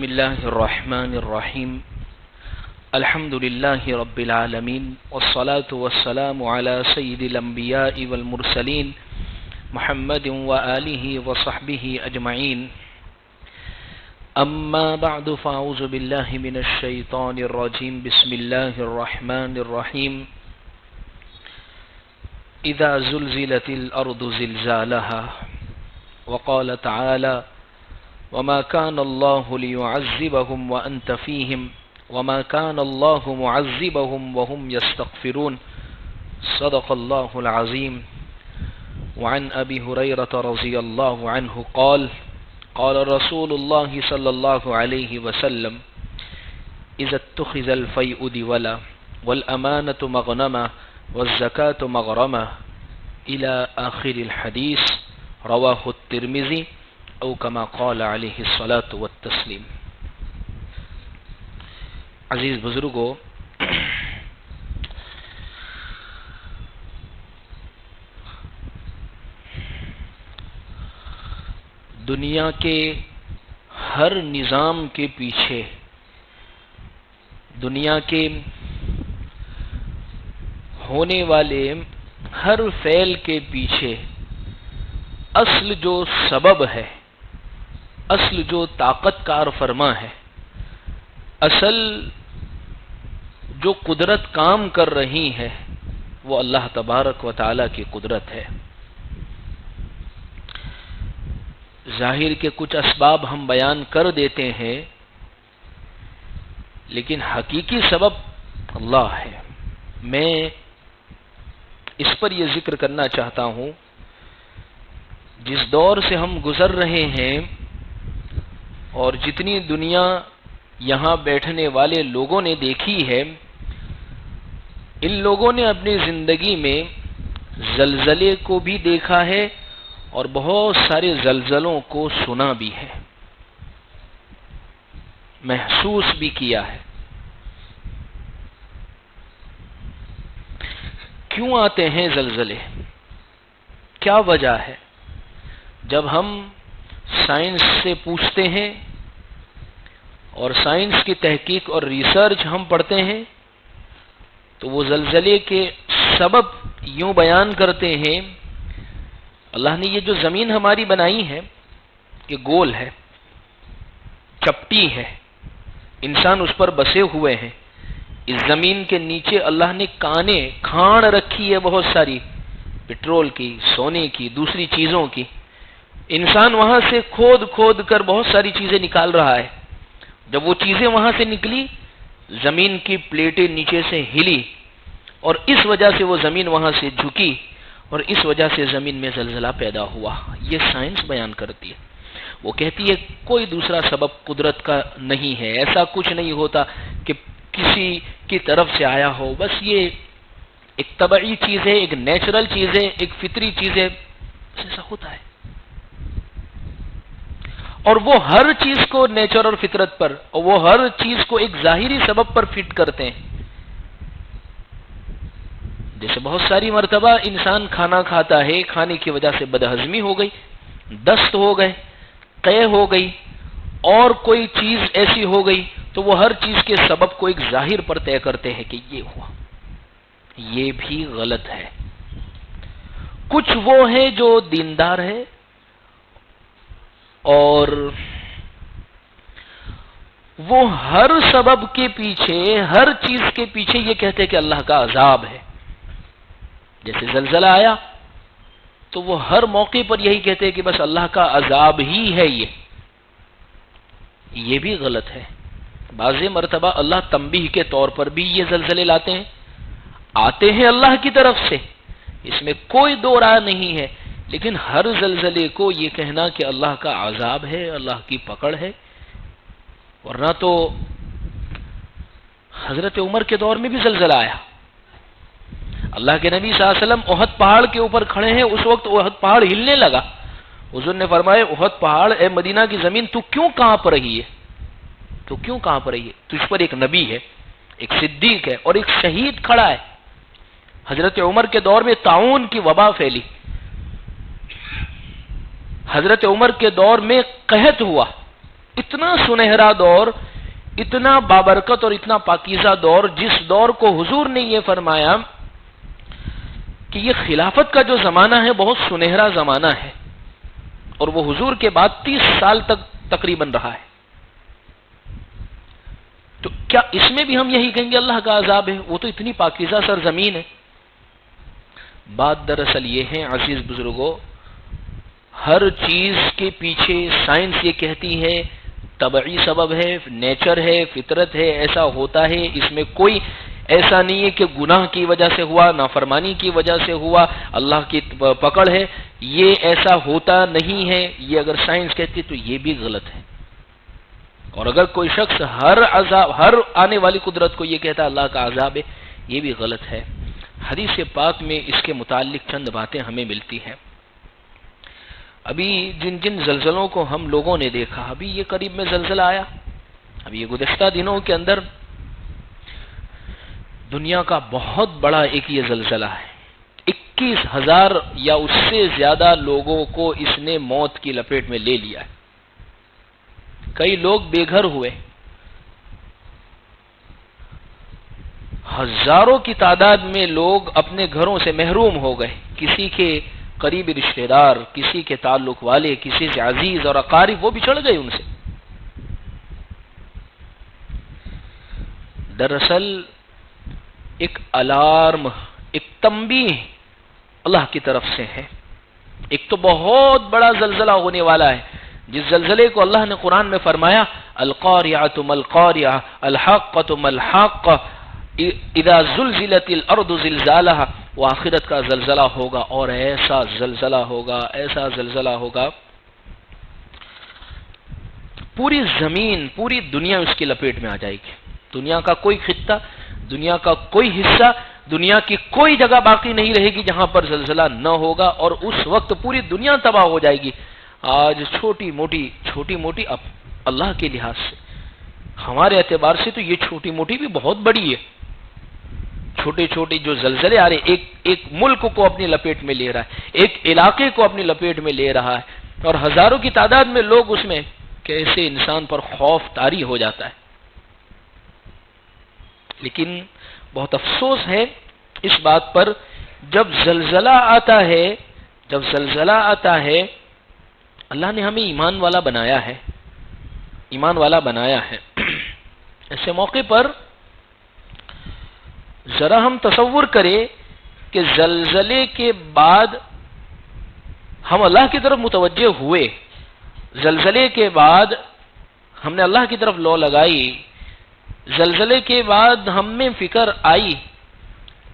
بسم الله الرحمن الرحيم الحمد لله رب العالمين والصلاة والسلام على سيد الأنبياء والمرسلين محمد وآله وصحبه أجمعين أما بعد فأعوذ بالله من الشيطان الرجيم بسم الله الرحمن الرحيم إذا زلزلت الأرض زلزالها وقال تعالى وما كان الله ليعذبهم وأنت فيهم وما كان الله معذبهم وهم يستغفرون صدق الله العظيم وعن أبي هريرة رضي الله عنه قال قال رسول الله صلى الله عليه وسلم إذا اتخذ الفيء دولا والأمانة مغنما والزكاة مغرما إلى آخر الحديث رواه الترمذي او کما قال علیہ الصلاۃ والتسلیم۔ عزیز بزرگوں، دنیا کے ہر نظام کے پیچھے، دنیا کے ہونے والے ہر فعل کے پیچھے اصل جو سبب ہے، اصل جو طاقت کار فرما ہے، اصل جو قدرت کام کر رہی ہے، وہ اللہ تبارک و تعالی کی قدرت ہے۔ ظاہر کے کچھ اسباب ہم بیان کر دیتے ہیں، لیکن حقیقی سبب اللہ ہے۔ میں اس پر یہ ذکر کرنا چاہتا ہوں، جس دور سے ہم گزر رہے ہیں اور جتنی دنیا یہاں بیٹھنے والے لوگوں نے دیکھی ہے، ان لوگوں نے اپنی زندگی میں زلزلے کو بھی دیکھا ہے اور بہت سارے زلزلوں کو سنا بھی ہے، محسوس بھی کیا ہے۔ کیوں آتے ہیں زلزلے؟ کیا وجہ ہے؟ جب ہم سائنس سے پوچھتے ہیں اور سائنس کی تحقیق اور ریسرچ ہم پڑھتے ہیں، تو وہ زلزلے کے سبب یوں بیان کرتے ہیں، اللہ نے یہ جو زمین ہماری بنائی ہے، یہ گول ہے، چپٹی ہے، انسان اس پر بسے ہوئے ہیں۔ اس زمین کے نیچے اللہ نے کھان رکھی ہے بہت ساری، پٹرول کی، سونے کی، دوسری چیزوں کی۔ انسان وہاں سے کھود کر بہت ساری چیزیں نکال رہا ہے۔ جب وہ چیزیں وہاں سے نکلی، زمین کی پلیٹیں نیچے سے ہلی، اور اس وجہ سے وہ زمین وہاں سے جھکی، اور اس وجہ سے زمین میں زلزلہ پیدا ہوا۔ یہ سائنس بیان کرتی ہے۔ وہ کہتی ہے کوئی دوسرا سبب قدرت کا نہیں ہے، ایسا کچھ نہیں ہوتا کہ کسی کی طرف سے آیا ہو، بس یہ ایک طبعی چیز ہے، ایک نیچرل چیز ہے، ایک فطری چیز ہے، ایسا ہوتا ہے۔ اور وہ ہر چیز کو نیچر اور فطرت پر، اور وہ ہر چیز کو ایک ظاہری سبب پر فٹ کرتے ہیں۔ جیسے بہت ساری مرتبہ انسان کھانا کھاتا ہے، کھانے کی وجہ سے بدہضمی ہو گئی، دست ہو گئے، قے ہو گئی، اور کوئی چیز ایسی ہو گئی، تو وہ ہر چیز کے سبب کو ایک ظاہر پر طے کرتے ہیں کہ یہ ہوا۔ یہ بھی غلط ہے۔ کچھ وہ ہیں جو دیندار ہے اور وہ ہر سبب کے پیچھے، ہر چیز کے پیچھے یہ کہتے ہیں کہ اللہ کا عذاب ہے۔ جیسے زلزلہ آیا تو وہ ہر موقع پر یہی کہتے ہیں کہ بس اللہ کا عذاب ہی ہے۔ یہ بھی غلط ہے۔ بعض مرتبہ اللہ تنبیہ کے طور پر بھی یہ زلزلے لاتے ہیں، آتے ہیں اللہ کی طرف سے، اس میں کوئی دو رائے نہیں ہے، لیکن ہر زلزلے کو یہ کہنا کہ اللہ کا عذاب ہے، اللہ کی پکڑ ہے۔ ورنہ تو حضرت عمر کے دور میں بھی زلزلہ آیا۔ اللہ کے نبی صلی اللہ علیہ وسلم احد پہاڑ کے اوپر کھڑے ہیں، اس وقت احد پہاڑ ہلنے لگا۔ حضور نے فرمایا احد پہاڑ، اے مدینہ کی زمین، تو کیوں کانپ رہی ہے؟ تو کیوں کانپ رہی ہے؟ تجھ پر ایک نبی ہے، ایک صدیق ہے، اور ایک شہید کھڑا ہے۔ حضرت عمر کے دور میں طاعون کی وبا پھیلی، حضرت عمر کے دور میں قحط ہوا، اتنا سنہرا دور، اتنا بابرکت اور اتنا پاکیزہ دور، جس دور کو حضور نے یہ فرمایا کہ یہ خلافت کا جو زمانہ ہے بہت سنہرا زمانہ ہے، اور وہ حضور کے بعد 30 سال تک تقریباً رہا ہے. تو کیا اس میں بھی ہم یہی کہیں گے اللہ کا عذاب ہے؟ وہ تو اتنی پاکیزہ سرزمین ہے. بات دراصل یہ ہے عزیز بزرگوں، ہر چیز کے پیچھے سائنس یہ کہتی ہے طبعی سبب ہے، نیچر ہے، فطرت ہے، ایسا ہوتا ہے. اس میں کوئی ایسا نہیں ہے کہ گناہ کی وجہ سے ہوا، نافرمانی کی وجہ سے ہوا، اللہ کی پکڑ ہے، یہ ایسا ہوتا نہیں ہے. یہ اگر سائنس کہتی ہے تو یہ بھی غلط ہے. اور اگر کوئی شخص ہر آنے والی قدرت کو یہ کہتا ہے اللہ کا عذاب ہے، یہ بھی غلط ہے. حدیث پاک میں اس کے متعلق چند باتیں ہمیں ملتی ہیں. ابھی جن جن زلزلوں کو ہم لوگوں نے دیکھا، ابھی یہ قریب میں زلزلہ آیا، ابھی یہ گزشتہ دنوں کے اندر دنیا کا بہت بڑا ایک یہ زلزلہ ہے. 21,000 یا اس سے زیادہ لوگوں کو اس نے موت کی لپیٹ میں لے لیا ہے. کئی لوگ بے گھر ہوئے، ہزاروں کی تعداد میں لوگ اپنے گھروں سے محروم ہو گئے. کسی کے قریبی رشتہ دار، کسی کے تعلق والے، کسی سے عزیز اور اقارب، وہ بچھڑ گئے ان سے. دراصل ایک الارم، ایک تنبیہ اللہ کی طرف سے ہے. ایک تو بہت بڑا زلزلہ ہونے والا ہے، جس زلزلے کو اللہ نے قرآن میں فرمایا القاریعۃ ما القاریعۃ الحاقۃ ما الحاقۃ اذا زلزلت الارض زلزالها. وہ آخرت کا زلزلہ ہوگا، اور ایسا زلزلہ ہوگا، ایسا زلزلہ ہوگا، پوری زمین، پوری دنیا اس کی لپیٹ میں آ جائے گی. دنیا کا کوئی خطہ، دنیا کا کوئی حصہ، دنیا کی کوئی جگہ باقی نہیں رہے گی جہاں پر زلزلہ نہ ہوگا، اور اس وقت پوری دنیا تباہ ہو جائے گی. آج چھوٹی موٹی اب اللہ کے لحاظ سے، ہمارے اعتبار سے تو یہ چھوٹی موٹی بھی بہت بڑی ہے. چھوٹے چھوٹے جو زلزلے آ رہے، ایک ملک کو اپنی لپیٹ میں لے رہا ہے، ایک علاقے کو اپنی لپیٹ میں لے رہا ہے، اور ہزاروں کی تعداد میں لوگ اس میں، کیسے انسان پر خوف طاری ہو جاتا ہے. لیکن بہت افسوس ہے اس بات پر، جب زلزلہ آتا ہے اللہ نے ہمیں ایمان والا بنایا ہے. ایسے موقع پر ذرا ہم تصور کریں کہ زلزلے کے بعد ہم اللہ کی طرف متوجہ ہوئے، زلزلے کے بعد ہم نے اللہ کی طرف لو لگائی، زلزلے کے بعد ہم میں فکر آئی،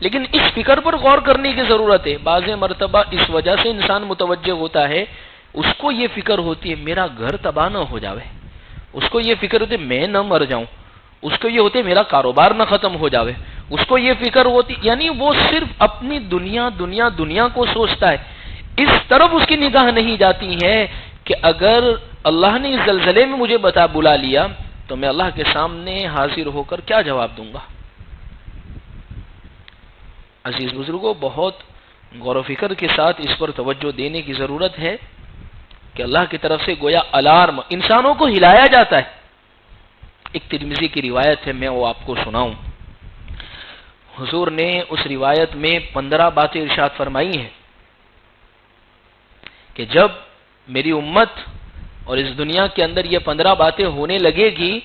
لیکن اس فکر پر غور کرنے کی ضرورت ہے. بعض مرتبہ اس وجہ سے انسان متوجہ ہوتا ہے، اس کو یہ فکر ہوتی ہے میرا گھر تباہ نہ ہو جاوے، اس کو یہ فکر ہوتی ہے میں نہ مر جاؤں، اس کو یہ ہوتی ہے میرا کاروبار نہ ختم ہو جاوے، اس کو یہ فکر ہوتی، یعنی وہ صرف اپنی دنیا کو سوچتا ہے. اس طرف اس کی نگاہ نہیں جاتی ہے کہ اگر اللہ نے اس زلزلے میں مجھے بلا لیا تو میں اللہ کے سامنے حاضر ہو کر کیا جواب دوں گا. عزیز بزرگوں، بہت غور و فکر کے ساتھ اس پر توجہ دینے کی ضرورت ہے کہ اللہ کی طرف سے گویا الارم انسانوں کو ہلایا جاتا ہے. ایک ترمذی کی روایت ہے، میں وہ آپ کو سناؤں. حضور نے اس روایت میں 15 باتیں ارشاد فرمائی ہیں کہ جب میری امت اور اس دنیا کے اندر یہ 15 باتیں ہونے لگے گی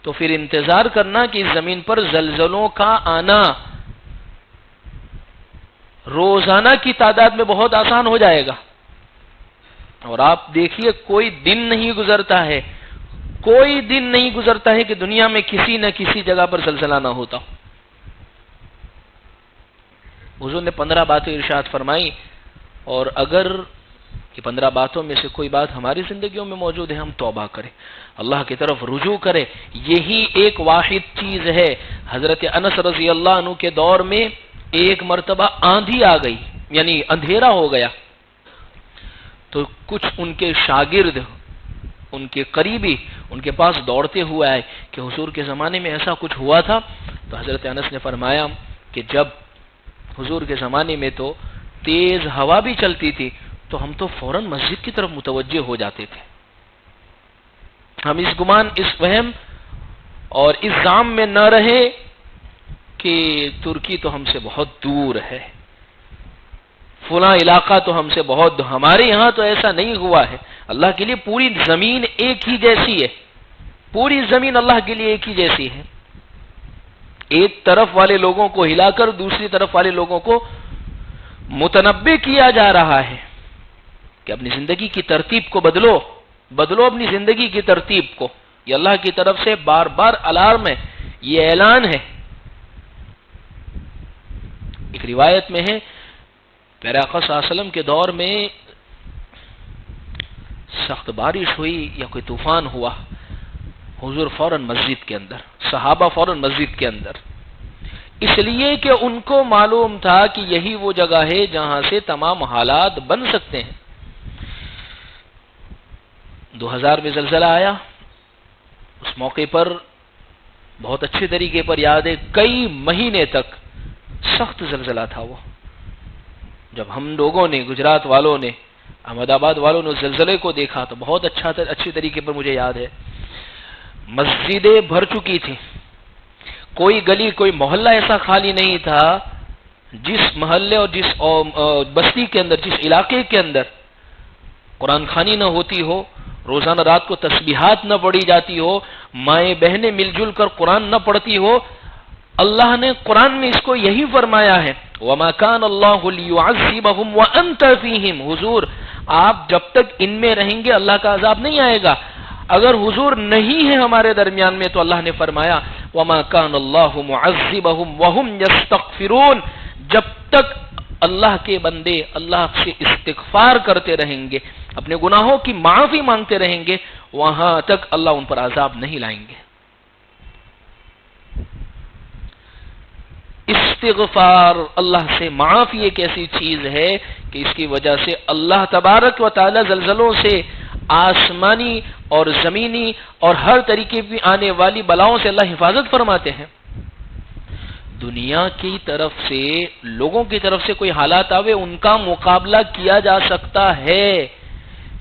تو پھر انتظار کرنا کہ اس زمین پر زلزلوں کا آنا روزانہ کی تعداد میں بہت آسان ہو جائے گا. اور آپ دیکھیے کوئی دن نہیں گزرتا ہے کہ دنیا میں کسی نہ کسی جگہ پر زلزلہ نہ ہوتا. حضور نے 15 باتیں ارشاد فرمائی، اور اگر یہ 15 باتوں میں سے کوئی بات ہماری زندگیوں میں موجود ہے، ہم توبہ کریں، اللہ کی طرف رجوع کریں. یہی ایک واحد چیز ہے. حضرت انس رضی اللہ عنہ کے دور میں ایک مرتبہ آندھی آ گئی، یعنی اندھیرا ہو گیا، تو کچھ ان کے شاگرد، ان کے قریبی ان کے پاس دوڑتے ہوئے آئے کہ حضور کے زمانے میں ایسا کچھ ہوا تھا. تو حضرت انس نے فرمایا کہ جب حضور کے زمانے میں تو تیز ہوا بھی چلتی تھی تو ہم تو فوراً مسجد کی طرف متوجہ ہو جاتے تھے، ہم اس گمان، اس وہم اور اس زعم میں نہ رہے کہ ترکی تو ہم سے بہت دور ہے، فلاں علاقہ تو ہم سے بہت دور. ہمارے یہاں تو ایسا نہیں ہوا ہے. اللہ کے لیے پوری زمین ایک ہی جیسی ہے، پوری زمین اللہ کے لیے ایک ہی جیسی ہے. ایک طرف والے لوگوں کو ہلا کر دوسری طرف والے لوگوں کو متنبع کیا جا رہا ہے کہ اپنی زندگی کی ترتیب کو بدلو، بدلو اپنی زندگی کی ترتیب کو. یہ اللہ کی طرف سے بار بار الارم ہے، یہ اعلان ہے. ایک روایت میں ہے پیارے آقا صلی اللہ علیہ وسلم کے دور میں سخت بارش ہوئی یا کوئی طوفان ہوا، حضور فوراً مسجد کے اندر، صحابہ فوراً مسجد کے اندر، اس لیے کہ ان کو معلوم تھا کہ یہی وہ جگہ ہے جہاں سے تمام حالات بن سکتے ہیں. 2000 میں زلزلہ آیا، اس موقع پر بہت اچھے طریقے پر یاد ہے کئی مہینے تک سخت زلزلہ تھا وہ. جب ہم لوگوں نے، گجرات والوں نے، احمد آباد والوں نے زلزلے کو دیکھا تو بہت اچھی طریقے پر مجھے یاد ہے مسجدیں بھر چکی تھیں، کوئی گلی کوئی محلہ ایسا خالی نہیں تھا جس محلے اور جس بستی کے اندر، جس علاقے کے اندر قرآن خوانی نہ ہوتی ہو، روزانہ رات کو تسبیحات نہ پڑھی جاتی ہو، مائیں بہنیں مل جل کر قرآن نہ پڑھتی ہو. اللہ نے قرآن میں اس کو یہی فرمایا ہے وَمَا كَانَ اللَّهُ لِيُعَذِّبَهُمْ وَأَنْتَ فِيهِمْ. حضور آپ جب تک ان میں رہیں گے اللہ کا عذاب نہیں آئے گا. اگر حضور نہیں ہے ہمارے درمیان میں تو اللہ نے فرمایا وَمَا كَانَ اللَّهُ مُعَذِّبَهُمْ وَهُمْ يَسْتَغْفِرُونَ. جب تک اللہ کے بندے اللہ سے استغفار کرتے رہیں گے، اپنے گناہوں کی معافی مانگتے رہیں گے، وہاں تک اللہ ان پر عذاب نہیں لائیں گے. استغفار، اللہ سے معافی ایک ایسی چیز ہے کہ اس کی وجہ سے اللہ تبارک و تعالی زلزلوں سے، آسمانی اور زمینی اور ہر طریقے کی آنے والی بلاؤں سے اللہ حفاظت فرماتے ہیں. دنیا کی طرف سے، لوگوں کی طرف سے کوئی حالات آوے ان کا مقابلہ کیا جا سکتا ہے،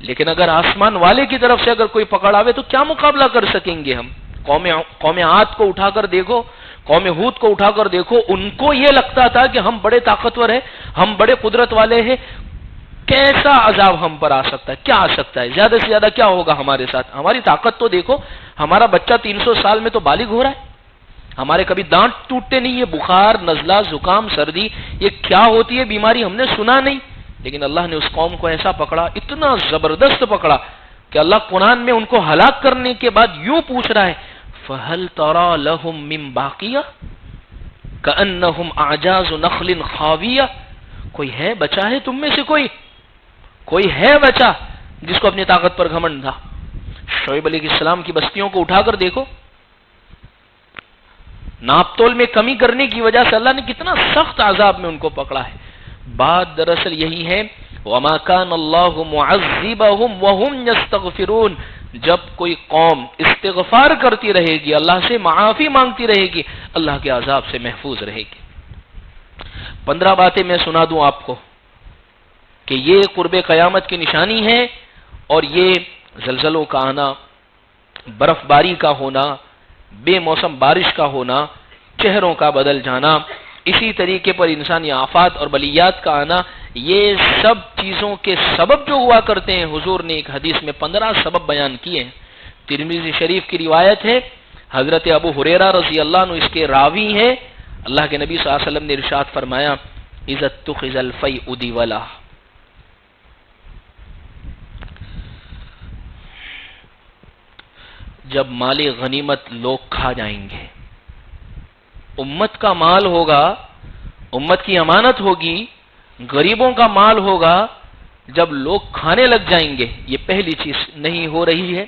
لیکن اگر آسمان والے کی طرف سے اگر کوئی پکڑ آوے تو کیا مقابلہ کر سکیں گے ہم؟ قوم عاد کو اٹھا کر دیکھو، قوم ہود کو اٹھا کر دیکھو، ان کو یہ لگتا تھا کہ ہم بڑے طاقتور ہیں، ہم بڑے قدرت والے ہیں، کیسا عذاب ہم پر آ سکتا ہے؟ کیا آ سکتا ہے؟ زیادہ سے زیادہ کیا ہوگا ہمارے ساتھ؟ ہماری طاقت تو دیکھو، ہمارا بچہ 300 سال میں تو بالغ ہو رہا ہے، ہمارے کبھی دانت ٹوٹتے نہیں ہے، بخار، نزلہ، زکام، سردی، یہ کیا ہوتی ہے بیماری ہم نے سنا نہیں. لیکن اللہ نے اس قوم کو ایسا پکڑا، اتنا زبردست پکڑا کہ اللہ قرآن میں ان کو ہلاک کرنے کے بعد یوں پوچھ رہا ہے فَهَلْ تَرَى لَهُم مِّن بَاقِيَةٍ كَأَنَّهُمْ أَعْجَازُ نَخْلٍ خَاوِيَةٍ. کوئی ہے بچا ہے تم میں سے، کوئی ہے بچا جس کو اپنی طاقت پر گھمنڈ تھا؟ شعیب علیہ السلام کی بستیوں کو اٹھا کر دیکھو، ناپتول میں کمی کرنے کی وجہ سے اللہ نے کتنا سخت عذاب میں ان کو پکڑا ہے. بات دراصل یہی ہے وَمَا كَانَ اللَّهُ مُعَذِّبَهُمْ وَهُمْ يَسْتَغْفِرُونَ. جب کوئی قوم استغفار کرتی رہے گی، اللہ سے معافی مانگتی رہے گی، اللہ کے عذاب سے محفوظ رہے گی. 15 باتیں میں سنا دوں آپ کو کہ یہ قرب قیامت کی نشانی ہے، اور یہ زلزلوں کا آنا، برف باری کا ہونا، بے موسم بارش کا ہونا، چہروں کا بدل جانا، اسی طریقے پر انسانی آفات اور بلیات کا آنا، یہ سب چیزوں کے سبب جو ہوا کرتے ہیں. حضور نے ایک حدیث میں 15 سبب بیان کیے ہیں. ترمذی شریف کی روایت ہے، حضرت ابو ہریرہ رضی اللہ عنہ اس کے راوی ہیں. اللہ کے نبی صلی اللہ علیہ وسلم نے ارشاد فرمایا اذا اتخذ الفیء دیولا. جب مال غنیمت لوگ کھا جائیں گے، امت کا مال ہوگا، امت کی امانت ہوگی، غریبوں کا مال ہوگا، جب لوگ کھانے لگ جائیں گے، یہ پہلی چیز نہیں ہو رہی ہے.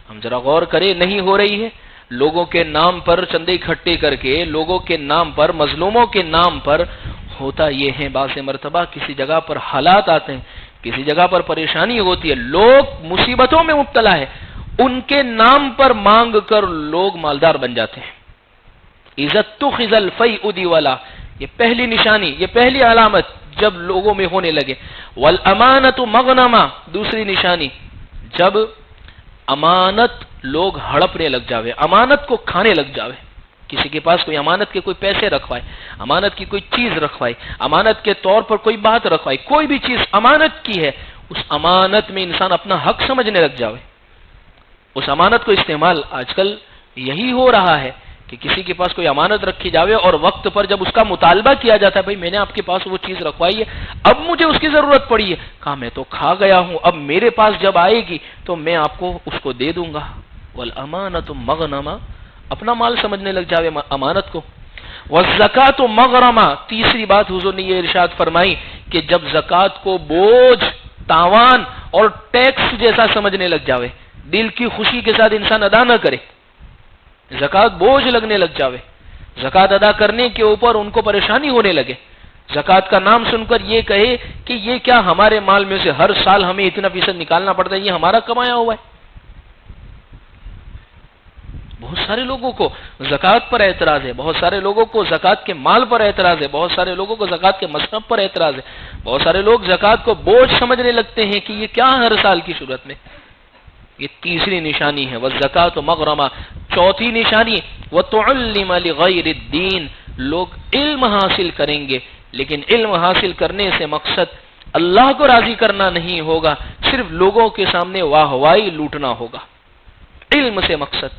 ہم ذرا غور کریں، نہیں ہو رہی ہے. لوگوں کے نام پر چندے اکٹھے کر کے، لوگوں کے نام پر، مظلوموں کے نام پر. ہوتا یہ ہے بعض مرتبہ کسی جگہ پر حالات آتے ہیں، کسی جگہ پر پریشانی ہوتی ہے، لوگ مصیبتوں میں مبتلا ہے، ان کے نام پر مانگ کر لوگ مالدار بن جاتے ہیں. عزت تخذ الفیء دیولا، یہ پہلی نشانی، یہ پہلی علامت جب لوگوں میں ہونے لگے. والامانۃ مغنما، دوسری نشانی جب امانت لوگ ہڑپنے لگ جاوے، امانت کو کھانے لگ جاوے. کسی کے پاس کوئی امانت کے کوئی پیسے رکھوائے، امانت کی کوئی چیز رکھوائے، امانت کے طور پر کوئی بات رکھوائے، کوئی بھی چیز امانت کی ہے، اس امانت میں انسان اپنا حق سمجھنے لگ جاوے. اس امانت کو استعمال آج کل یہی ہو رہا ہے کہ کسی کے پاس کوئی امانت رکھی جاوے اور وقت پر جب اس کا مطالبہ کیا جاتا ہے، بھائی میں نے آپ کے پاس وہ چیز رکھوائی ہے، اب مجھے اس کی ضرورت پڑی ہے، کہا میں تو کھا گیا ہوں، اب میرے پاس جب آئے گی تو میں آپ کو اس کو دے دوں گا. والامانۃ مغنمہ، اپنا مال سمجھنے لگ جاوے امانت کو. والزکوٰۃ مغرمہ، تیسری بات حضور نے یہ ارشاد فرمائی کہ جب زکوٰۃ کو بوجھ، تاوان اور ٹیکس جیسا سمجھنے لگ جاوے، دل کی خوشی کے ساتھ انسان ادا نہ کرے، زکوٰۃ بوجھ لگنے لگ جاوے، زکوٰۃ ادا کرنے کے اوپر ان کو پریشانی ہونے لگے، زکوٰۃ کا نام سن کر یہ کہے کہ یہ کیا ہمارے مال میں سے ہر سال ہمیں اتنا فیصد نکالنا پڑتا ہے، یہ ہمارا کمایا ہوا ہے. بہت سارے لوگوں کو زکوٰۃ پر اعتراض ہے، بہت سارے لوگوں کو زکوٰۃ کے مال پر اعتراض ہے، بہت سارے لوگوں کو زکوٰۃ کے مصرف پر اعتراض ہے، بہت سارے لوگ زکوٰۃ کو بوجھ سمجھنے لگتے ہیں کہ یہ کیا ہر سال کی صورت میں. یہ تیسری نشانی ہے والزکوٰۃ مغرمہ. چوتھی نشانی وتعلم لغیر الدین، لوگ علم حاصل کریں گے لیکن علم حاصل کرنے سے مقصد اللہ کو راضی کرنا نہیں ہوگا، صرف لوگوں کے سامنے واہ واہی لوٹنا ہوگا. علم سے مقصد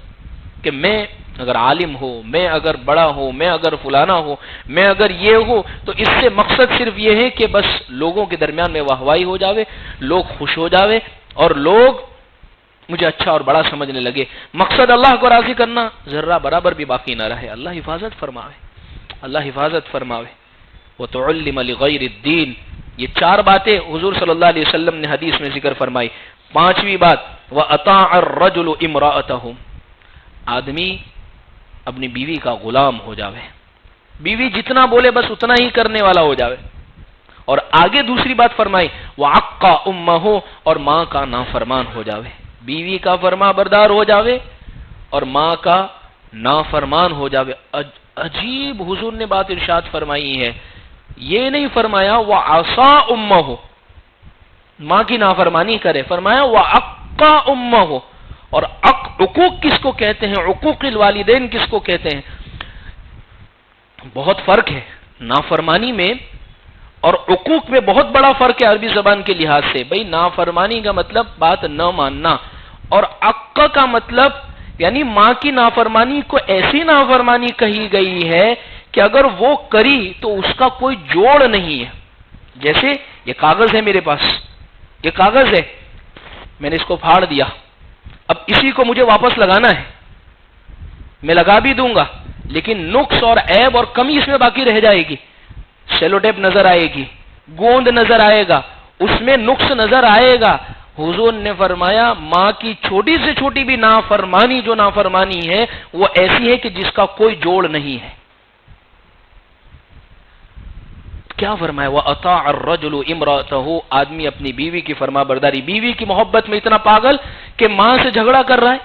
کہ میں اگر عالم ہوں، میں اگر بڑا ہوں، میں اگر فلانا ہوں، میں اگر یہ ہوں، تو اس سے مقصد صرف یہ ہے کہ بس لوگوں کے درمیان میں واہ واہی ہو جاوے، لوگ خوش ہو جاوے اور لوگ مجھے اچھا اور بڑا سمجھنے لگے. مقصد اللہ کو راضی کرنا ذرہ برابر بھی باقی نہ رہے. اللہ حفاظت فرماوے، اللہ حفاظت فرماوے. وتعلم لغیر الدین، یہ چار باتیں حضور صلی اللہ علیہ وسلم نے حدیث میں ذکر فرمائی. پانچویں بات وَأَطَاعَ الرَّجُلُ امْرَأَتَهُ، آدمی اپنی بیوی کا غلام ہو جاوے، بیوی جتنا بولے بس اتنا ہی کرنے والا ہو جاوے. اور آگے دوسری بات فرمائی وَعَقَّ أُمَّهُ، اور ماں کا نافرمان ہو جاوے، بیوی کا فرما بردار ہو جاوے اور ماں کا نافرمان ہو جاوے. عجیب حضور نے بات ارشاد فرمائی ہے، یہ نہیں فرمایا وَعَصَى أُمَّهُ، ماں کی نافرمانی کرے، فرمایا وَعَقَّ أُمَّهُ. اور عقوق کس کو کہتے ہیں، عقوق الوالدین کس کو کہتے ہیں؟ بہت فرق ہے نافرمانی میں اور عقوق میں، بہت بڑا فرق ہے عربی زبان کے لحاظ سے. بھئی نافرمانی کا مطلب بات نہ ماننا، اور عق کا مطلب یعنی ماں کی نافرمانی کو ایسی نافرمانی کہی گئی ہے کہ اگر وہ کری تو اس کا کوئی جوڑ نہیں ہے. جیسے یہ کاغذ ہے میرے پاس، یہ کاغذ ہے، میں نے اس کو پھاڑ دیا، اب اسی کو مجھے واپس لگانا ہے، میں لگا بھی دوں گا لیکن نقص اور عیب اور کمی اس میں باقی رہ جائے گی. سیلو ٹیپ نظر آئے گی، گوند نظر آئے گا، اس میں نقص نظر آئے گا. حضور نے فرمایا ماں کی چھوٹی سے چھوٹی بھی نافرمانی جو نافرمانی ہے وہ ایسی ہے کہ جس کا کوئی جوڑ نہیں ہے. کیا فرمایا وَأَطَاعَ الرَّجُلُ امْرَأَتَهُ، آدمی اپنی بیوی کی فرما برداری، بیوی کی محبت میں اتنا پاگل کہ ماں سے جھگڑا کر رہا ہے،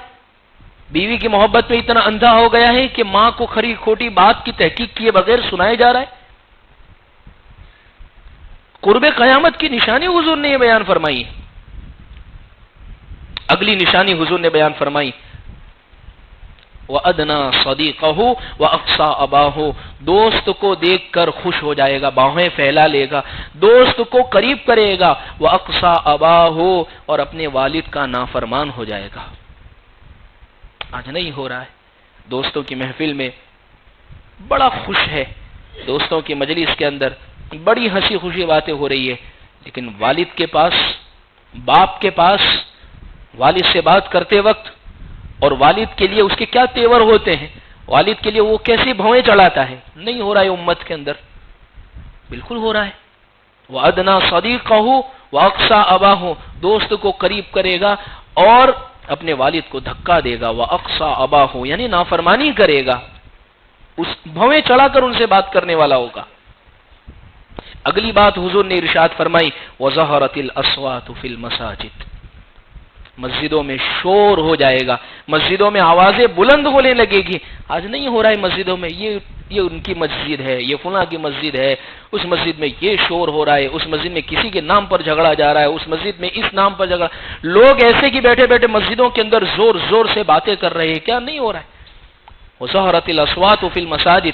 بیوی کی محبت میں اتنا اندھا ہو گیا ہے کہ ماں کو کھری کھوٹی بات کی تحقیق کیے بغیر سنائے جا رہا ہے. قرب قیامت کی نشانی حضور نے یہ بیان فرمائی. اگلی نشانی حضور نے بیان فرمائی وَأَدْنَا صَدِيقَهُ وَأَقْصَى أَبَاهُ، دوست کو دیکھ کر خوش ہو جائے گا، باہیں پھیلا لے گا، دوست کو قریب کرے گا. وَأَقْصَى أَبَاهُ، اور اپنے والد کا نافرمان ہو جائے گا. آج نہیں ہو رہا ہے، دوستوں کی محفل میں بڑا خوش ہے، دوستوں کی مجلس کے اندر بڑی ہنسی خوشی باتیں ہو رہی ہے، لیکن والد کے پاس، باپ کے پاس والد سے بات کرتے وقت اور والد کے لیے اس کے کیا تیور ہوتے ہیں، والد کے لیے وہ کیسی بھویں چڑھاتا ہے، نہیں ہو رہا ہے امت کے اندر. بالکل ہو رہا ہے. وَأَدْنَا صَدِيقَهُ وَأَقْصَى أَبَاهُ، دوست کو قریب کرے گا اور اپنے والد کو دھکا دے گا. وَأَقْصَى أَبَاهُ یعنی نافرمانی کرے گا، اس بھویں چڑھا کر ان سے بات کرنے والا ہوگا. اگلی بات حضور نے ارشاد فرمائی وَظَهَرَتِ الْأَصْوَاتُ فِي الْمَسَاجِدِ، مسجدوں میں شور ہو جائے گا، مسجدوں میں آوازیں بلند ہونے لگے گی. آج نہیں ہو رہا ہے مسجدوں میں، یہ ان کی مسجد ہے، یہ فلاں کی مسجد ہے، اس مسجد میں یہ شور ہو رہا ہے، اس مسجد میں کسی کے نام پر جھگڑا جا رہا ہے، اس مسجد میں اس نام پر جھگڑا. لوگ ایسے کہ بیٹھے بیٹھے مسجدوں کے اندر زور زور سے باتیں کر رہے ہیں. کیا نہیں ہو رہا ہے؟ وَظَهَرَتِ الْأَصْوَاتُ فِي الْمَسَاجِدِ،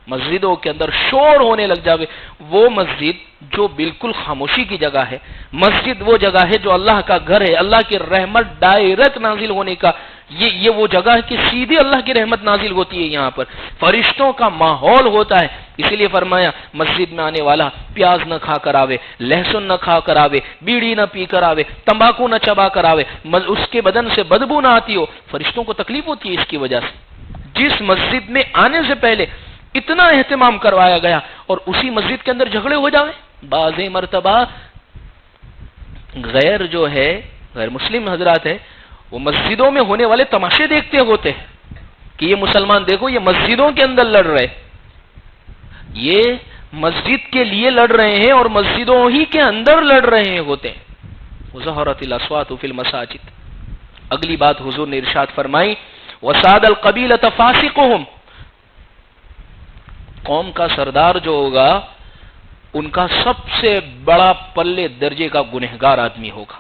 مسجدوں کے اندر شور ہونے لگ جاوے. وہ مسجد جو بالکل خاموشی کی جگہ ہے، مسجد وہ جگہ ہے جو اللہ کا گھر ہے، اللہ کی رحمت ڈائریکٹ نازل ہونے کا، یہ وہ جگہ ہے کہ سیدھی اللہ کی رحمت نازل ہوتی ہے. یہاں پر فرشتوں کا ماحول ہوتا ہے. اسی لیے فرمایا مسجد میں آنے والا پیاز نہ کھا کر آوے، لہسن نہ کھا کر آوے، بیڑی نہ پی کر آوے، تمباکو نہ چبا کر آوے، اس کے بدن سے بدبو نہ آتی ہو. فرشتوں کو تکلیف ہوتی ہے اس کی وجہ سے. جس مسجد میں آنے سے پہلے اتنا اہتمام کروایا گیا اور اسی مسجد کے اندر جھگڑے ہو جاوے. بعض مرتبہ غیر مسلم حضرات ہے، وہ مسجدوں میں ہونے والے تماشے دیکھتے ہوتے ہیں کہ یہ مسلمان دیکھو یہ مسجدوں کے اندر لڑ رہے، یہ مسجد کے لیے لڑ رہے ہیں اور مسجدوں ہی کے اندر لڑ رہے ہوتے ہیں. وَظَهَرَتِ الْأَصْوَاتُ فِي الْمَسَاجِدِ. اگلی بات حضور نے ارشاد فرمائی وَسَادَ الْقَبِيلَةَ فَاسِقُهُمْ، قوم کا سردار جو ہوگا ان کا سب سے بڑا پلے درجے کا گنہگار آدمی ہوگا.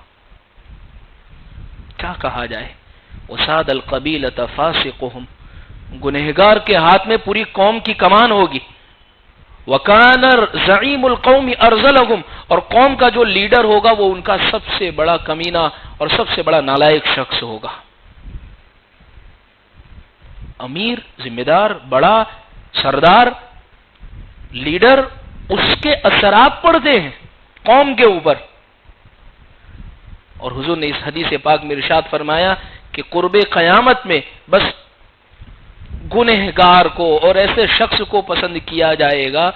کیا کہا جائے؟ وَسَادَ الْقَبِيلَةَ فَاسِقُهُمْ، گنہگار کے ہاتھ میں پوری قوم کی کمان ہوگی. وَكَانَ زَعِيمُ الْقَوْمِ أَرْذَلَهُمْ، اور قوم کا جو لیڈر ہوگا وہ ان کا سب سے بڑا کمینہ اور سب سے بڑا نالائق شخص ہوگا. امیر، ذمہ دار، بڑا سردار، لیڈر، اس کے اثرات پڑتے ہیں قوم کے اوپر. اور حضور نے اس حدیث پاک میں ارشاد فرمایا کہ قرب قیامت میں بس گنہگار کو اور ایسے شخص کو پسند کیا جائے گا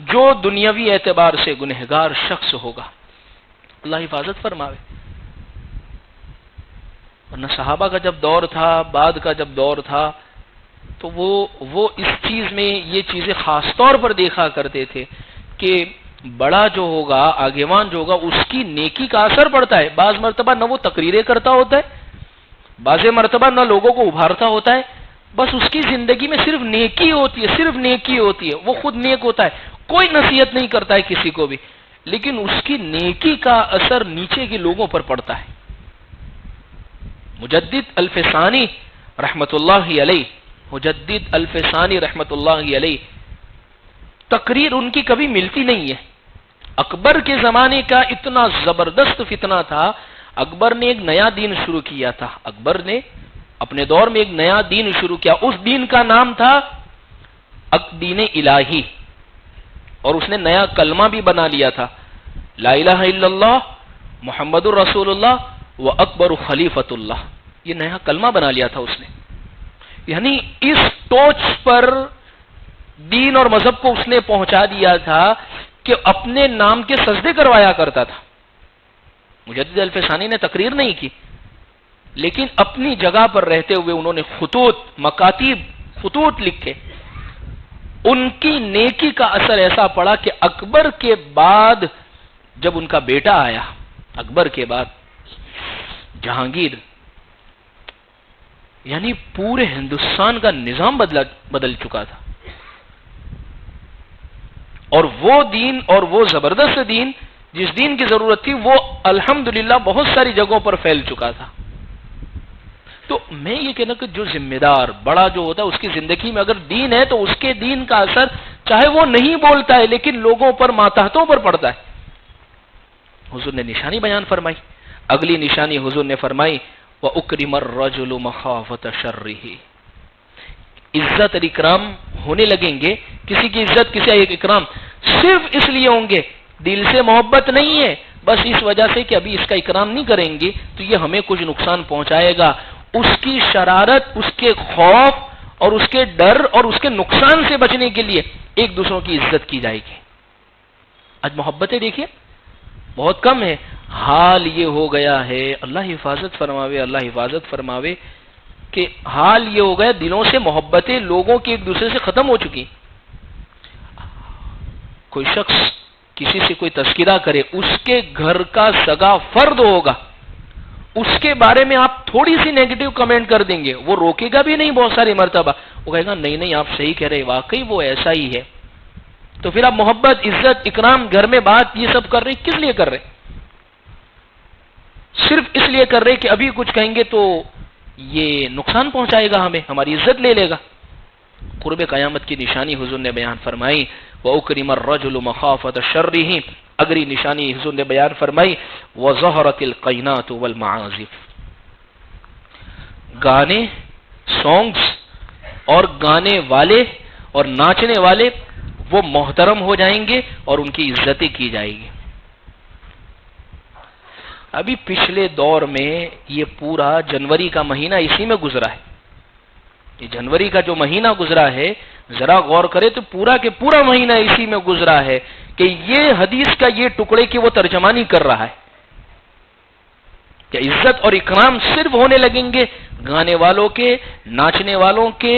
جو دنیاوی اعتبار سے گنہگار شخص ہوگا. اللہ حفاظت فرماوے. ورنہ صحابہ کا جب دور تھا، بعد کا جب دور تھا، تو وہ اس چیز میں یہ چیزیں خاص طور پر دیکھا کرتے تھے کہ بڑا جو ہوگا، آگیوان جو ہوگا، اس کی نیکی کا اثر پڑتا ہے. بعض مرتبہ نہ وہ تقریریں کرتا ہوتا ہے، بعض مرتبہ نہ لوگوں کو ابھارتا ہوتا ہے، بس اس کی زندگی میں صرف نیکی ہوتی ہے، صرف نیکی ہوتی ہے. وہ خود نیک ہوتا ہے، کوئی نصیحت نہیں کرتا ہے کسی کو بھی، لیکن اس کی نیکی کا اثر نیچے کے لوگوں پر پڑتا ہے. مجدد الفسانی رحمت اللہ علیہ، مجدد الفسانی رحمت اللہ علیہ، تقریر ان کی کبھی ملتی نہیں ہے. اکبر کے زمانے کا اتنا زبردست فتنہ تھا. اکبر نے ایک نیا دین شروع کیا تھا. اکبر نے اپنے دور میں ایک نیا دین شروع کیا. اس دین کا نام تھا دین الہی، اور اس نے نیا کلمہ بھی بنا لیا تھا، لا الہ الا اللہ محمد الرسول اللہ و اکبر خلیفۃ اللہ. یہ نیا کلمہ بنا لیا تھا اس نے. یعنی اس ٹوچ پر دین اور مذہب کو اس نے پہنچا دیا تھا کہ اپنے نام کے سجدے کروایا کرتا تھا. مجدد الفسانی نے تقریر نہیں کی، لیکن اپنی جگہ پر رہتے ہوئے انہوں نے خطوط لکھے. ان کی نیکی کا اثر ایسا پڑا کہ اکبر کے بعد جب ان کا بیٹا آیا، اکبر کے بعد جہانگیر، یعنی پورے ہندوستان کا نظام بدل چکا تھا. اور وہ دین اور وہ زبردست دین جس دین کی ضرورت تھی وہ الحمدللہ بہت ساری جگہوں پر پھیل چکا تھا. تو میں یہ کہنا کہ جو ذمہ دار بڑا جو ہوتا ہے اس کی زندگی میں اگر دین ہے تو اس کے دین کا اثر چاہے وہ نہیں بولتا ہے لیکن لوگوں پر، ماتحتوں پر پڑتا ہے. حضور نے نشانی بیان فرمائی. اگلی نشانی حضور نے فرمائی وَأُكْرِمَ الرَّجُلُ مَخَافَةَ شَرِّهِ. عزت اور اکرام ہونے لگیں گے. کسی کی عزت، کسی ایک اکرام صرف اس لیے ہوں گے، دل سے محبت نہیں ہے، بس اس وجہ سے کہ ابھی اس کا اکرام نہیں کریں گے تو یہ ہمیں کچھ نقصان پہنچائے گا. اس کی شرارت، اس کے خوف اور اس کے ڈر اور اس کے نقصان سے بچنے کے لیے ایک دوسروں کی عزت کی جائے گی. آج محبتیں دیکھیے بہت کم ہے. حال یہ ہو گیا ہے، اللہ حفاظت فرماوے، اللہ حفاظت فرماوے، کہ حال یہ ہو گیا دلوں سے محبتیں لوگوں کی ایک دوسرے سے ختم ہو چکی. کوئی شخص کسی سے کوئی تذکرہ کرے، اس کے گھر کا سگا فرد ہوگا، اس کے بارے میں آپ تھوڑی سی نیگیٹو کمنٹ کر دیں گے، وہ روکے گا بھی نہیں بہت ساری مرتبہ، وہ کہے گا نہیں نہیں آپ صحیح کہہ رہے، واقعی وہ ایسا ہی ہے. تو پھر آپ محبت، عزت، اکرام، گھر میں بات یہ سب کر رہے، کس لیے کر رہے؟ صرف اس لیے کر رہے کہ ابھی کچھ کہیں گے تو یہ نقصان پہنچائے گا ہمیں، ہماری عزت لے لے گا. قرب قیامت کی نشانی حضور نے بیان فرمائی، وَأُكْرِمَ الرَّجُلُ مَخَافَةَ شَرِّهِ. اگلی نشانی حضور نے بیان فرمائی، وَظَهَرَتِ الْقَيْنَاتُ وَالْمَعَازِفُ. گانے، سانگز اور گانے والے اور ناچنے والے وہ محترم ہو جائیں گے اور ان کی عزتیں کی جائے گی. ابھی پچھلے دور میں یہ پورا جنوری کا مہینہ اسی میں گزرا ہے. یہ جنوری کا جو مہینہ گزرا ہے، ذرا غور کرے تو پورا کے پورا مہینہ اسی میں گزرا ہے کہ یہ حدیث کا یہ ٹکڑے کی وہ ترجمانی کر رہا ہے کہ عزت اور اکرام صرف ہونے لگیں گے گانے والوں کے، ناچنے والوں کے،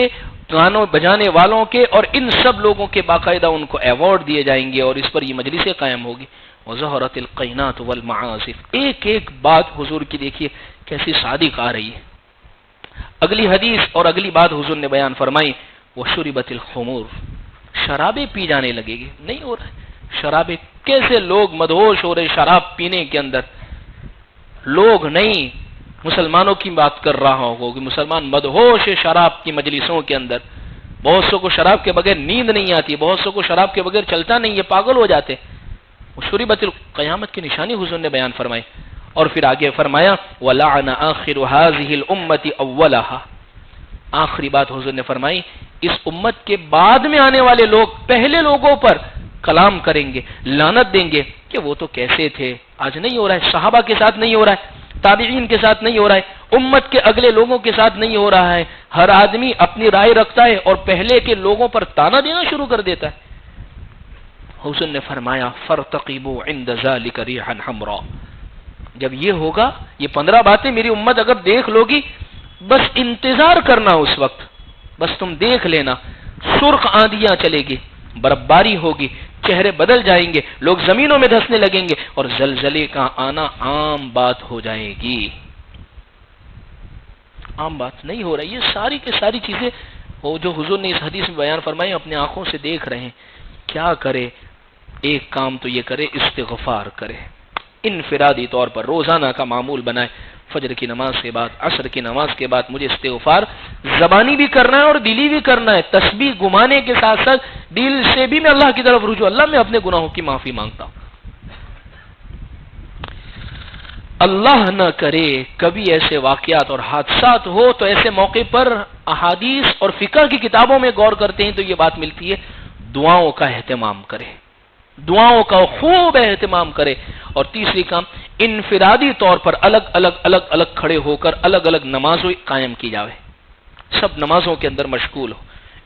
گانوں بجانے والوں کے، اور ان سب لوگوں کے باقاعدہ ان کو ایوارڈ دیے جائیں گے اور اس پر یہ مجلسیں قائم ہوگی. وَظَهَرَتِ الْقَيْنَاتُ وَالْمَعَازِفُ. ایک ایک بات حضور کی دیکھیے کیسی صادق آ رہی ہے. اگلی حدیث اور اگلی بات حضور نے بیان فرمائی، وَشُرِبَتِ الْخُمُورُ. شرابیں پی جانے لگے گی. نہیں ہو رہا ہے شرابیں، کیسے لوگ مدہوش ہو رہے شراب پینے کے اندر. لوگ نہیں، مسلمانوں کی بات کر رہا ہوں کہ مسلمان مدہوش ہے شراب کی مجلسوں کے اندر. بہت سو کو شراب کے بغیر نیند نہیں آتی، بہت سو کو شراب کے بغیر چلتا نہیں، یہ پاگل ہو جاتے. وَشُرِبَتِ الْقِيَامَت کی نشانی حضور نے بیان فرمائی. اور پھر آگے فرمایا، وَلَعَنَ آخِرُ هَذِهِ الْأُمَّةِ أَوَّلَهَا. آخری بات حضور نے فرمائی، اس امت کے بعد میں آنے والے لوگ پہلے لوگوں پر کلام کریں گے، لعنت دیں گے کہ وہ تو کیسے تھے. آج نہیں ہو رہا ہے، صحابہ کے ساتھ نہیں ہو رہا ہے، تابعین کے ساتھ نہیں ہو رہا ہے، امت کے اگلے لوگوں کے ساتھ نہیں ہو رہا ہے. ہر آدمی اپنی رائے رکھتا ہے اور پہلے کے لوگوں پر تانا دینا شروع کر دیتا ہے. حضور نے فرمایا، فَارْتَقِبُوا عِنْدَ ذَلِكَ رِيحًا حَمْرًا. جب یہ ہوگا، یہ 15 باتیں میری امت اگر دیکھ لوگی، بس انتظار کرنا اس وقت، بس تم دیکھ لینا. سرخ آندیاں چلے گی، برفباری ہوگی، چہرے بدل جائیں گے، لوگ زمینوں میں دھسنے لگیں گے اور زلزلے کا آنا عام بات ہو جائے گی. عام بات نہیں ہو رہی. یہ ساری کی ساری چیزیں وہ جو حضور نے اس حدیث میں بیان فرمائی اپنے آنکھوں سے دیکھ رہے ہیں. کیا کرے؟ ایک کام تو یہ کرے، استغفار کرے، انفرادی طور پر روزانہ کا معمول بنائے. فجر کی نماز کے بعد، عصر کی نماز کے بعد مجھے استغفار زبانی بھی کرنا ہے اور دلی بھی کرنا ہے. تسبیح گمانے کے ساتھ ساتھ دل سے بھی میں اللہ کی طرف رجوع، اللہ میں اپنے گناہوں کی معافی مانگتا ہوں. اللہ نہ کرے کبھی ایسے واقعات اور حادثات ہو تو ایسے موقع پر احادیث اور فقہ کی کتابوں میں غور کرتے ہیں تو یہ بات ملتی ہے، دعاؤں کا اہتمام کرے، دعاؤں کا خوب اہتمام کرے. اور تیسری کام، انفرادی طور پر الگ الگ کھڑے ہو کر الگ الگ نمازوں قائم کی جاوے، سب نمازوں کے اندر مشغول ہو.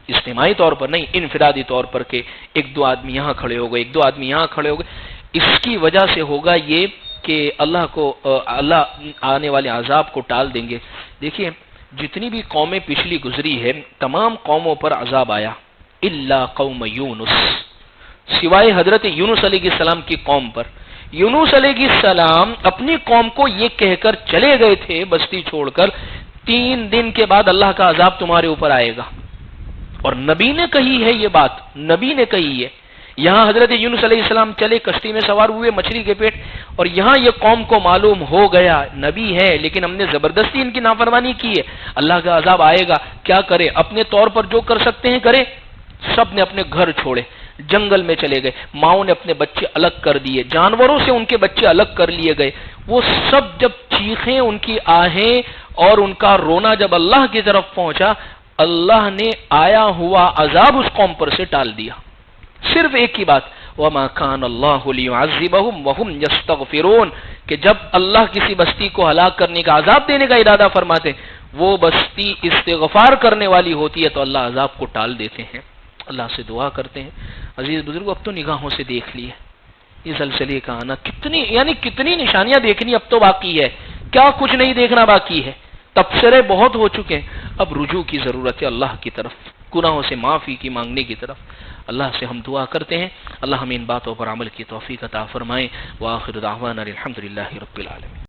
اجتماعی طور پر نہیں، انفرادی طور پر کہ ایک دو آدمی یہاں کھڑے ہو گئے، ایک دو آدمی یہاں کھڑے ہو گئے. اس کی وجہ سے ہوگا یہ کہ اللہ آنے والے عذاب کو ٹال دیں گے. دیکھیے جتنی بھی قومیں پچھلی گزری ہے تمام قوموں پر عذاب آیا، الا قوم یونس، سوائے حضرت یونس علیہ السلام کی قوم پر. یونس علیہ السلام اپنی قوم کو یہ کہہ کر چلے گئے تھے بستی چھوڑ کر، 3 دن کے بعد اللہ کا عذاب تمہارے اوپر آئے گا. اور نبی نے کہی ہے یہ بات، نبی نے کہی ہے. یہاں حضرت یونس علیہ السلام چلے، کشتی میں سوار ہوئے مچھلی کے پیٹ، اور یہاں یہ قوم کو معلوم ہو گیا نبی ہے لیکن ہم نے زبردستی ان کی نافرمانی کی ہے، اللہ کا عذاب آئے گا. کیا کرے؟ اپنے طور پر جو کر سکتے ہیں کرے. سب نے اپنے گھر چھوڑے، جنگل میں چلے گئے، ماؤں نے اپنے بچے الگ کر دیے، جانوروں سے ان کے بچے الگ کر لیے گئے. وہ سب جب چیخیں، ان کی آہیں اور ان کا رونا جب اللہ کی طرف پہنچا، اللہ نے آیا ہوا عذاب اس قوم پر سے ٹال دیا. صرف ایک ہی بات، وَمَا كَانَ اللَّهُ لِيُعَذِّبَهُمْ وَهُمْ يَسْتَغْفِرُونَ، کہ جب اللہ کسی بستی کو ہلاک کرنے کا، عذاب دینے کا ارادہ فرماتے وہ بستی استغفار کرنے والی ہوتی ہے تو اللہ عذاب کو ٹال دیتے ہیں. اللہ سے دعا کرتے ہیں. عزیز بزرگو، اب تو نگاہوں سے دیکھ لیے یہ زلزلے کا آنا، کتنی نشانیاں دیکھنی اب تو باقی ہے، کیا کچھ نہیں دیکھنا باقی ہے. تبصرے بہت ہو چکے ہیں، اب رجوع کی ضرورت ہے اللہ کی طرف، گناہوں سے معافی کی مانگنے کی طرف. اللہ سے ہم دعا کرتے ہیں اللہ ہمیں ان باتوں پر عمل کی توفیق عطا فرمائے. وآخر دعوانا الحمدللہ رب العالمین.